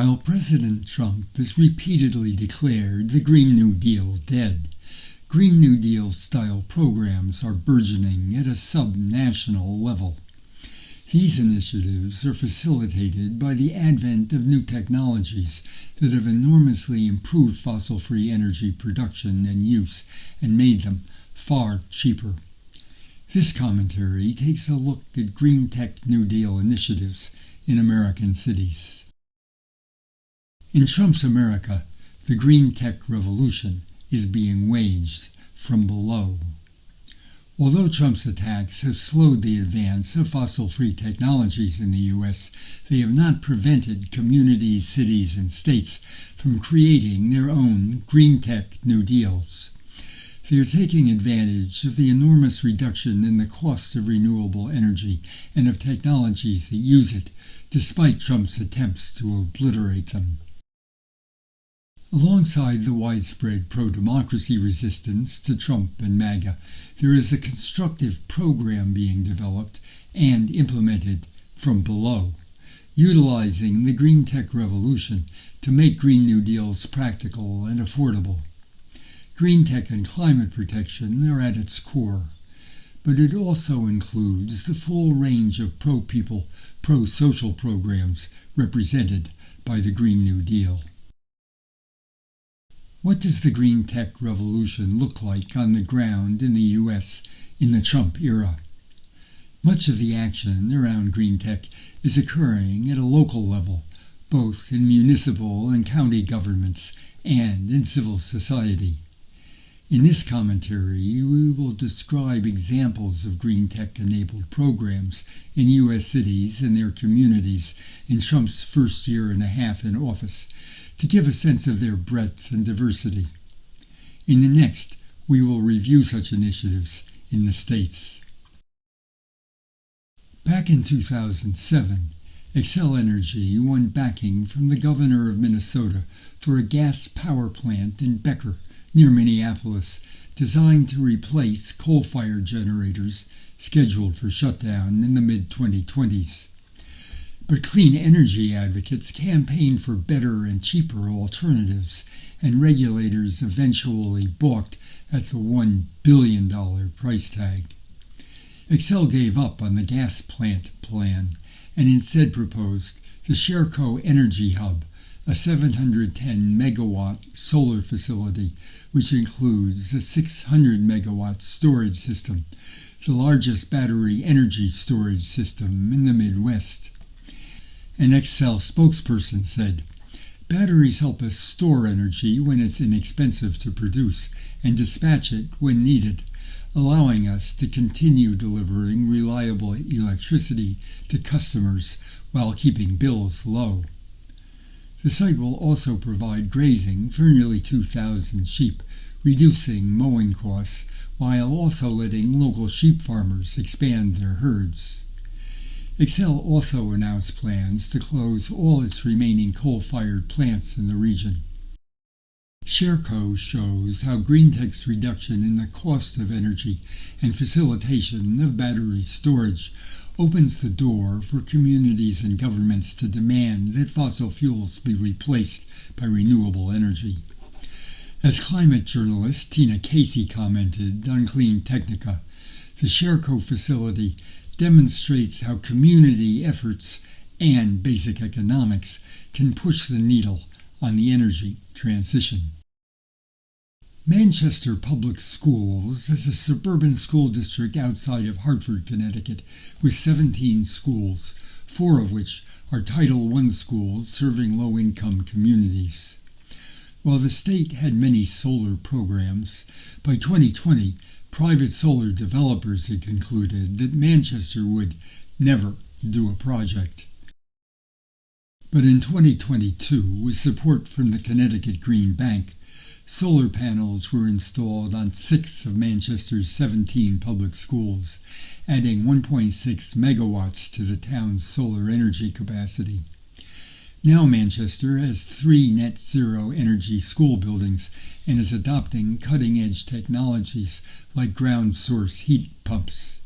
While President Trump has repeatedly declared the Green New Deal dead, Green New Deal-style programs are burgeoning at a sub-national level. These initiatives are facilitated by the advent of new technologies that have enormously improved fossil-free energy production and use and made them far cheaper. This commentary takes a look at Greentech New Deal initiatives in American cities. In Trump's America, the green tech revolution is being waged from below. Although Trump's attacks have slowed the advance of fossil-free technologies in the U.S., they have not prevented communities, cities, and states from creating their own Greentech New Deals. They are taking advantage of the enormous reduction in the cost of renewable energy and of technologies that use it, despite Trump's attempts to obliterate them. Alongside the widespread pro-democracy resistance to Trump and MAGA, there is a constructive program being developed and implemented from below, utilizing the green tech revolution to make Green New Deals practical and affordable. Green tech and climate protection are at its core, but it also includes the full range of pro-people, pro-social programs represented by the Green New Deal. What does the green tech revolution look like on the ground in the U.S. in the Trump era? Much of the action around green tech is occurring at a local level, both in municipal and county governments and in civil society. In this commentary, we will describe examples of green tech-enabled programs in U.S. cities and their communities in Trump's first year and a half in office, to give a sense of their breadth and diversity. In the next, we will review such initiatives in the states. Back in 2007, Xcel Energy won backing from the governor of Minnesota for a gas power plant in Becker, near Minneapolis, designed to replace coal-fired generators scheduled for shutdown in the mid-2020s. But clean energy advocates campaigned for better and cheaper alternatives, and regulators eventually balked at the $1 billion price tag. Xcel gave up on the gas plant plan and instead proposed the Sherco Energy Hub, a 710-megawatt solar facility which includes a 600-megawatt storage system, the largest battery energy storage system in the Midwest. An Xcel spokesperson said, "Batteries help us store energy when it's inexpensive to produce and dispatch it when needed, allowing us to continue delivering reliable electricity to customers while keeping bills low." The site will also provide grazing for nearly 2,000 sheep, reducing mowing costs while also letting local sheep farmers expand their herds. Xcel also announced plans to close all its remaining coal-fired plants in the region. Sherco shows how Greentech's reduction in the cost of energy and facilitation of battery storage opens the door for communities and governments to demand that fossil fuels be replaced by renewable energy. As climate journalist Tina Casey commented on Clean Technica, the Sherco facility demonstrates how community efforts and basic economics can push the needle on the energy transition. Manchester Public Schools is a suburban school district outside of Hartford, Connecticut, with 17 schools, 4 of which are Title I schools serving low-income communities. While the state had many solar programs, by 2020, private solar developers had concluded that Manchester would never do a project. But in 2022, with support from the Connecticut Green Bank, solar panels were installed on 6 of Manchester's 17 public schools, adding 1.6 megawatts to the town's solar energy capacity. Now Manchester has 3 net-zero energy school buildings and is adopting cutting-edge technologies like ground-source heat pumps.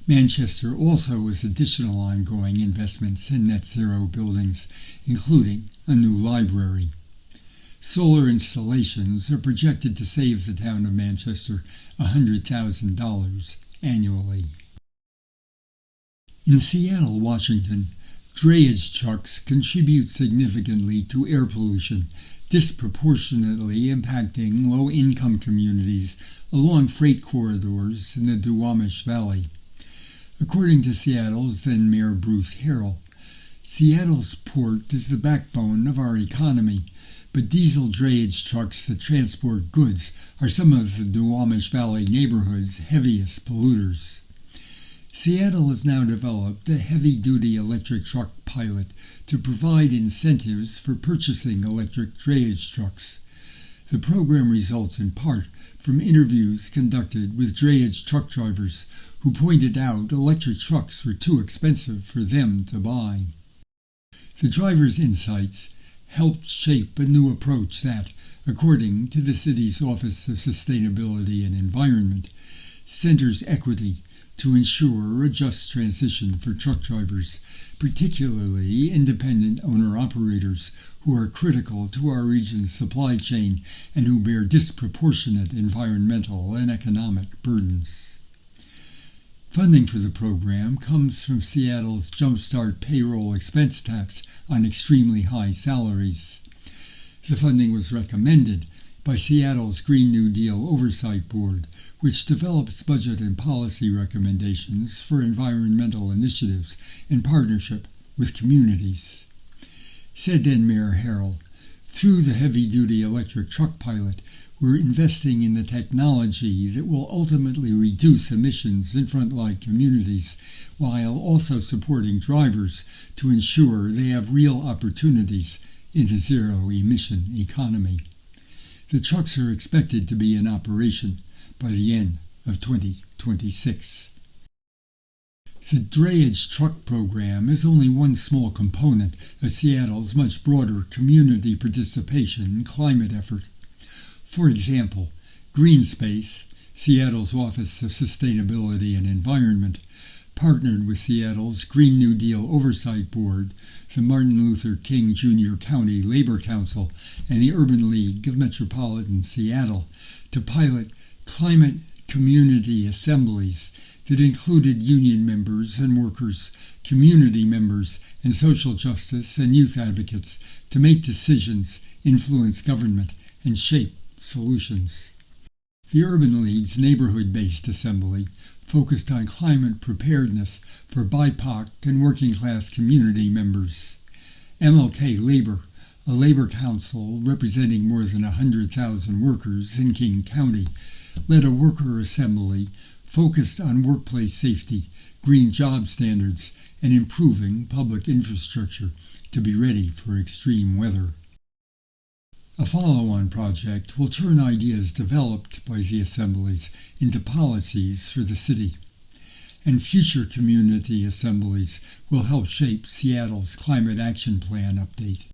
Manchester also has additional ongoing investments in net zero buildings, including a new library. Solar installations are projected to save the town of Manchester $100,000 annually. In Seattle, Washington, drayage trucks contribute significantly to air pollution, disproportionately impacting low-income communities along freight corridors in the Duwamish Valley. According to Seattle's then Mayor Bruce Harrell, Seattle's port is the backbone of our economy, but diesel drayage trucks that transport goods are some of the Duwamish Valley neighborhood's heaviest polluters. Seattle has now developed a heavy-duty electric truck pilot to provide incentives for purchasing electric drayage trucks. The program results in part from interviews conducted with drayage truck drivers who pointed out electric trucks were too expensive for them to buy. The drivers' insights helped shape a new approach that, according to the city's Office of Sustainability and Environment, centers equity to ensure a just transition for truck drivers, particularly independent owner-operators who are critical to our region's supply chain and who bear disproportionate environmental and economic burdens. Funding for the program comes from Seattle's Jumpstart payroll expense tax on extremely high salaries. The funding was recommended by Seattle's Green New Deal Oversight Board, which develops budget and policy recommendations for environmental initiatives in partnership with communities. Said then Mayor Harrell, through the heavy-duty electric truck pilot, we're investing in the technology that will ultimately reduce emissions in frontline communities, while also supporting drivers to ensure they have real opportunities in the zero-emission economy. The trucks are expected to be in operation by the end of 2026. The drayage truck program is only one small component of Seattle's much broader community participation and climate effort. For example, GreenSpace, Seattle's Office of Sustainability and Environment, partnered with Seattle's Green New Deal Oversight Board, the Martin Luther King Jr. County Labor Council, and the Urban League of Metropolitan Seattle to pilot climate community assemblies that included union members and workers, community members, and social justice and youth advocates to make decisions, influence government, and shape solutions. The Urban League's neighborhood-based assembly focused on climate preparedness for BIPOC and working-class community members. MLK Labor, a labor council representing more than 100,000 workers in King County, led a worker assembly focused on workplace safety, green job standards, and improving public infrastructure to be ready for extreme weather. A follow-on project will turn ideas developed by the assemblies into policies for the city, and future community assemblies will help shape Seattle's Climate Action Plan update.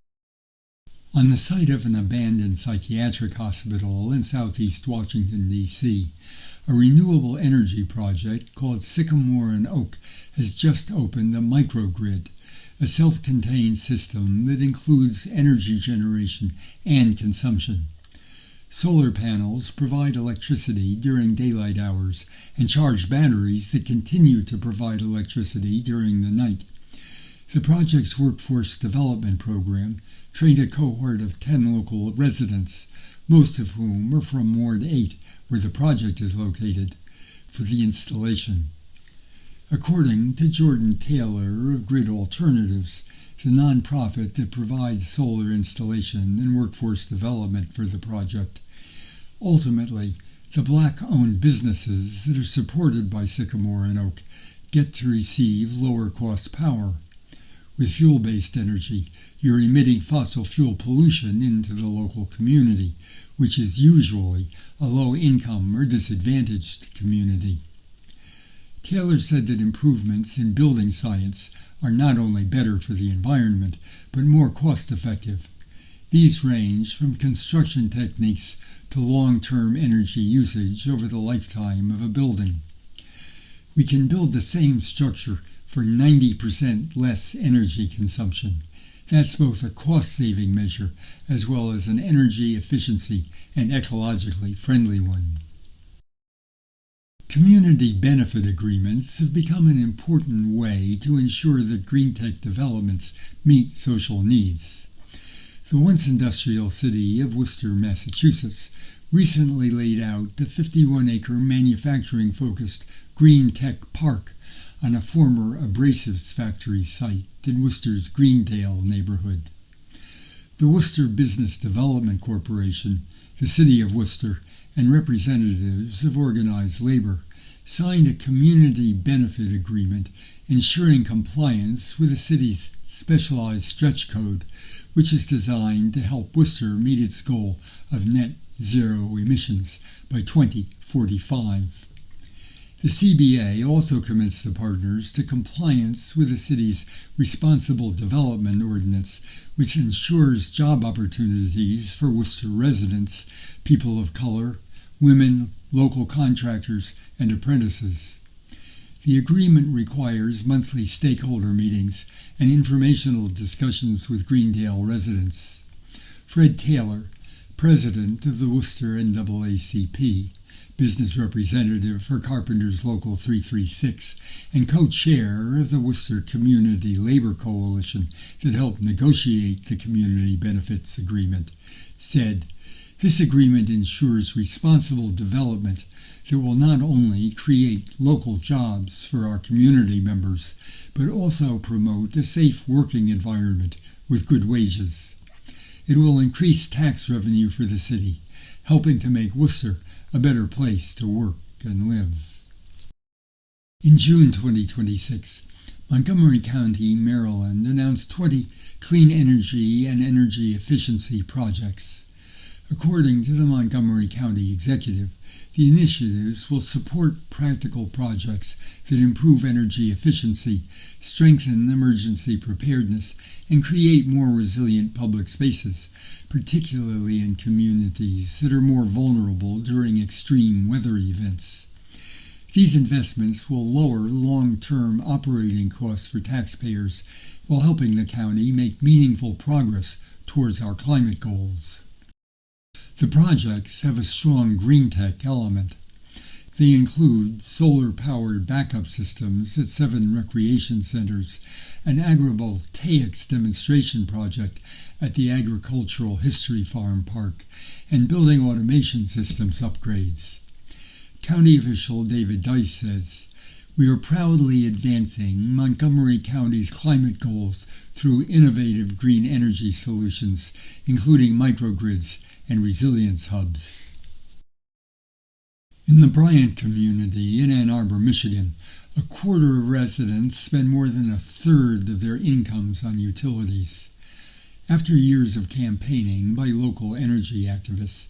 On the site of an abandoned psychiatric hospital in southeast Washington, D.C., a renewable energy project called Sycamore and Oak has just opened a microgrid, a self-contained system that includes energy generation and consumption. Solar panels provide electricity during daylight hours and charge batteries that continue to provide electricity during the night. The project's workforce development program trained a cohort of 10 local residents, most of whom are from Ward 8, where the project is located, for the installation. According to Jordan Taylor of Grid Alternatives, the nonprofit that provides solar installation and workforce development for the project, ultimately, the Black-owned businesses that are supported by Sycamore and Oak get to receive lower-cost power. With fuel-based energy, you're emitting fossil fuel pollution into the local community, which is usually a low-income or disadvantaged community. Taylor said that improvements in building science are not only better for the environment, but more cost-effective. These range from construction techniques to long-term energy usage over the lifetime of a building. We can build the same structure for 90% less energy consumption. That's both a cost-saving measure as well as an energy efficiency and ecologically friendly one. Community benefit agreements have become an important way to ensure that Greentech developments meet social needs. The once industrial city of Worcester, Massachusetts, recently laid out the 51-acre manufacturing-focused Greentech Park on a former abrasives factory site in Worcester's Greendale neighborhood. The Worcester Business Development Corporation, the City of Worcester, and representatives of organized labor signed a community benefit agreement ensuring compliance with the city's specialized stretch code, which is designed to help Worcester meet its goal of net zero emissions by 2045. The CBA also commenced the partners to compliance with the city's Responsible Development Ordinance, which ensures job opportunities for Worcester residents, people of color, women, local contractors, and apprentices. The agreement requires monthly stakeholder meetings and informational discussions with Greendale residents. Fred Taylor, president of the Worcester NAACP, business representative for Carpenters Local 336, and co-chair of the Worcester Community Labor Coalition that helped negotiate the Community Benefits Agreement, said, "This agreement ensures responsible development that will not only create local jobs for our community members, but also promote a safe working environment with good wages. It will increase tax revenue for the city, helping to make Worcester a better place to work and live." In June 2026, Montgomery County, Maryland announced 20 clean energy and energy efficiency projects. According to the Montgomery County Executive, the initiatives will support practical projects that improve energy efficiency, strengthen emergency preparedness, and create more resilient public spaces, particularly in communities that are more vulnerable during extreme weather events. These investments will lower long-term operating costs for taxpayers while helping the county make meaningful progress towards our climate goals. The projects have a strong Greentech element. They include solar-powered backup systems at 7 recreation centers, an agrivoltaics demonstration project at the Agricultural History Farm Park, and building automation systems upgrades. County official David Dice says, "We are proudly advancing Montgomery County's climate goals through innovative green energy solutions, including microgrids and resilience hubs." In the Bryant community in Ann Arbor, Michigan, a quarter of residents spend more than a third of their incomes on utilities. After years of campaigning by local energy activists,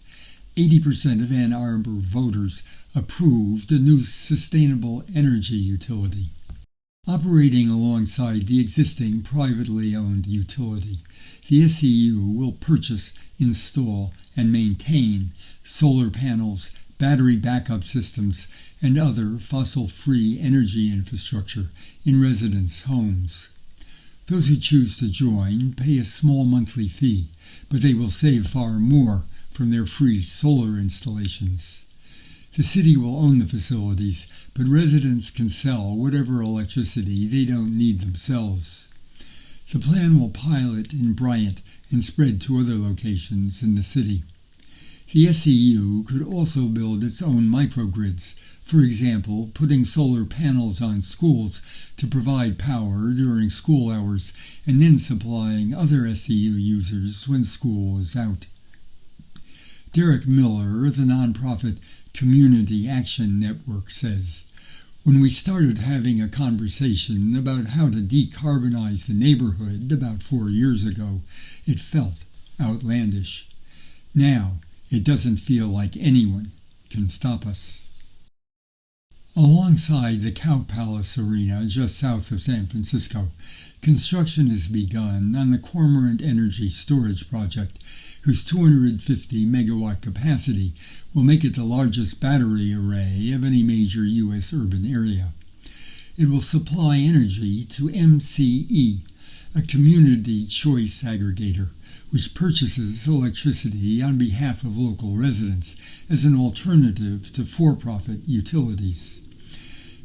80% of Ann Arbor voters approved a new sustainable energy utility. Operating alongside the existing privately owned utility, the SEU will purchase, install, and maintain solar panels, battery backup systems, and other fossil-free energy infrastructure in residents' homes. Those who choose to join pay a small monthly fee, but they will save far more from their free solar installations. The city will own the facilities, but residents can sell whatever electricity they don't need themselves. The plan will pilot in Bryant and spread to other locations in the city. The SEU could also build its own microgrids, for example, putting solar panels on schools to provide power during school hours and then supplying other SEU users when school is out. Derek Miller of the nonprofit Community Action Network says, "When we started having a conversation about how to decarbonize the neighborhood about 4 years ago, it felt outlandish. Now, it doesn't feel like anyone can stop us." Alongside the Cow Palace Arena just south of San Francisco, construction has begun on the Cormorant Energy Storage Project, whose 250-megawatt capacity will make it the largest battery array of any major U.S. urban area. It will supply energy to MCE, a community choice aggregator, which purchases electricity on behalf of local residents as an alternative to for-profit utilities.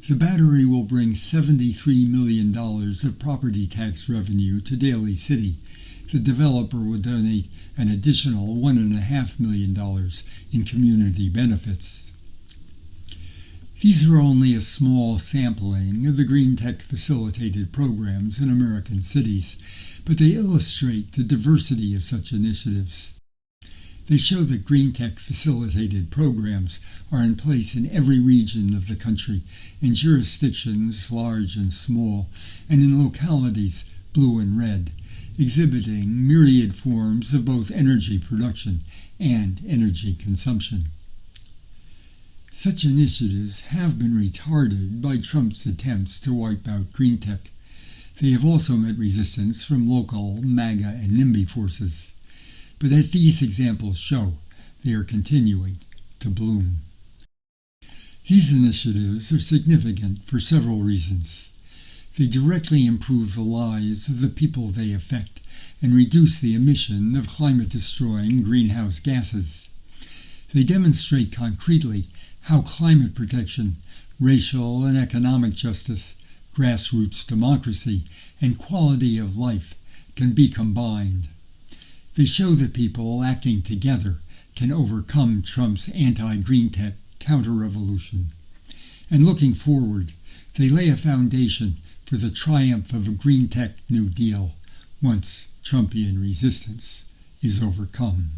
The battery will bring $73 million of property tax revenue to Daly City. The developer will donate an additional $1.5 million in community benefits. These are only a small sampling of the Greentech facilitated programs in American cities, but they illustrate the diversity of such initiatives. They show that Greentech facilitated programs are in place in every region of the country, in jurisdictions large and small, and in localities blue and red, exhibiting myriad forms of both energy production and energy consumption. Such initiatives have been retarded by Trump's attempts to wipe out Greentech. They have also met resistance from local MAGA and NIMBY forces. But as these examples show, they are continuing to bloom. These initiatives are significant for several reasons. They directly improve the lives of the people they affect and reduce the emission of climate-destroying greenhouse gases. They demonstrate concretely how climate protection, racial and economic justice, grassroots democracy, and quality of life can be combined. They show that people acting together can overcome Trump's anti-Greentech counter-revolution. And looking forward, they lay a foundation for the triumph of a Greentech New Deal once Trumpian resistance is overcome.